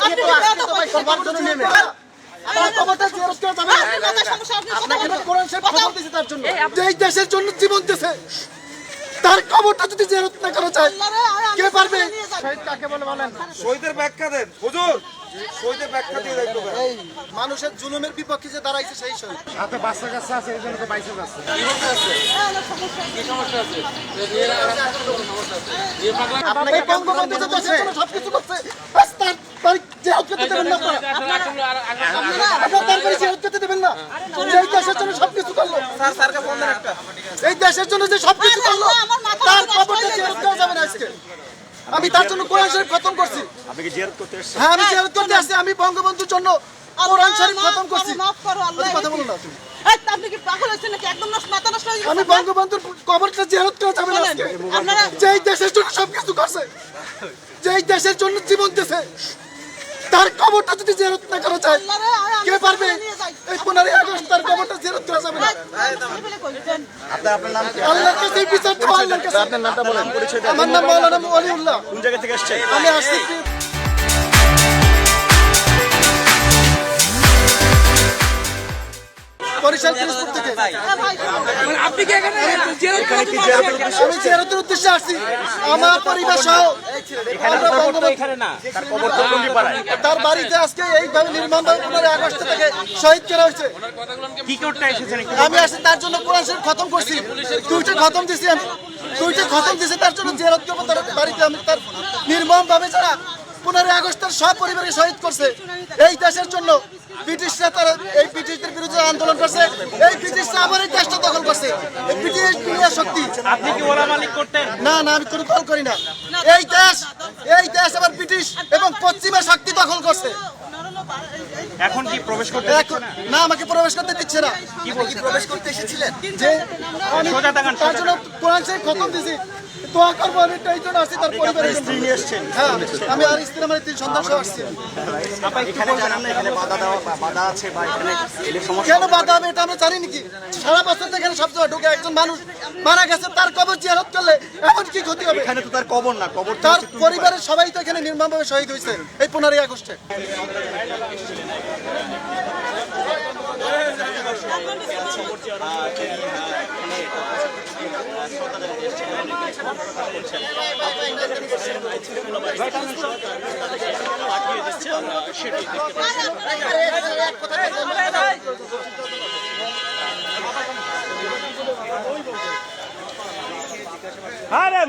আজকে তো ভাই সবার জন্য নেমে তার কবরটা জিয়ারত করা যাবে আপনাকে তো কোরআন শরীফ খবর দিয়েছে তার জন্য যেই দেশের জন্য জীবন দিয়েছে তার কবরটা যদি জিয়ারত না করা যায় কে পারবে? শহীদ কাকে বলে বলেন? শহীদের ব্যাখ্যা দেন হুজুর, শহীদের ব্যাখ্যা দিয়ে দেখো। এই মানুষের জুলুমের বিপক্ষে যে দাঁড়াইছে সেই শহীদ। হাতে বাচ্চা কাচ্চা আছে, এই জন্য তো বাইসে যাচ্ছে। আপনাকে বঙ্গবন্ধু যে দেশের জন্য সবকিছু করছে আজ তার জিয়ারত করতে দেবেন না আপনারা? আপনারা তার বাড়ি জিয়ারত করতে দেবেন না? এই দেশের জন্য সবকিছু করলো, স্যারকে ফোন দেন একটা। এই দেশের জন্য যে সবকিছু করলো তার কবরটা জিয়ারত করা যাবে না আজকে। আমি তার জন্য কোরআন শরীফ খতম করছি। আপনি কি জিয়ারত করতে এসেছেন? হ্যাঁ আমি জিয়ারত করতে আসছি। আমি বঙ্গবন্ধুর জন্য কোরআন শরীফ খতম করছি। কথা বলুন না তুমি। আপনি কি পাগল হয়েছেন নাকি? একদম মাথা নষ্ট হয়ে আমি গেছে। বঙ্গবন্ধুর কবরটা জিয়ারত করা যাবে না আজকে। আপনারা যেই দেশের জন্য সবকিছু করছে, যেই দেশের জন্য জীবন দিয়েছে তার কবরটা যদি জিয়ারত না করা যায় কে পারবে? এই 15 আগস্ট তার কবরটা জিয়ারত করা যাবে না। আপনার নাম কি? আল্লাহর কাছে বিচার দেবো, আল্লাহর কাছে। আপনার নামটা বলেন, পরিচয় দেন। আমার নাম মাওলানা ওয়ালিউল্লাহ। কোন জায়গা থেকে এসেছেন? আমি আসছি বরিশাল পিরোজপুর থেকে। আপনি কি এখানে আমি জিয়ারতের উদ্দেশ্যে আসছি আমার পরিবার সহ। আমরা বঙ্গবন্ধু তার কবর তো কোন পাড়ায়? তার বাড়িতে আজকে এইভাবে নির্মমভাবে 15 আগস্ট থেকে শহীদ করা হয়েছে। কি করতে এসেছেন? আমি আসছি তার জন্য কোরআন শরীফ খতম করছি। দুইটা খতম দিছি আমি, দুইটা খতম দিছি তার জন্য জিয়ারত করবো তার বাড়িতে। আমি তার নির্মমভাবে যারা 15 আগস্ট তার সব পরিবারকে শহীদ করছে এই দেশের জন্য। ব্রিটিশরা তারা এই ব্রিটিশদের বিরুদ্ধে আন্দোলন করছে, এই ব্রিটিশরা আবার এই দেশটা দখল করছে। এই ব্রিটিশ দুনিয়া শক্তি। আপনি কি ওলা মালিক করতেন? না না আমি কোনো দল করি না। এই দেশ আবার ব্রিটিশ এবং পশ্চিমা শক্তি দখল করছে। এখন কি প্রবেশ করতে এখন না আমাকে প্রবেশ করতে দিচ্ছে না। কি বলছেন? প্রবেশ করতে এসেছিলেন? যে আমি সোজা তাকান, তার জন্য কোরআন শরীফ খতম দিছি, দোয়া করবো। আমি এই জন্য আসছি তার পরিবারের জন্য। স্ত্রী নিয়ে এসেছেন? হ্যাঁ আমি আর স্ত্রী আমার 3 সন্তান সহ আসছি। এখানে জানান না এখানে বাধা দেওয়া বাধা আছে বা এখানে এদের সমস্যা? কেন বাধা হবে এটা আমরা জানি নাকি? সারা বছর তো এখানে সব জায়গায় ঢুকে একজন মানুষ মারা গেছে, তার কবর জিয়ারত করলে এমন কি ক্ষতি হবে? এখানে তো তার কবর না, কবর তো তার হচ্ছে পরিবারের সবাই তো এখানে নির্মমভাবে শহীদ হয়েছে এই 15 আগস্টে। আরে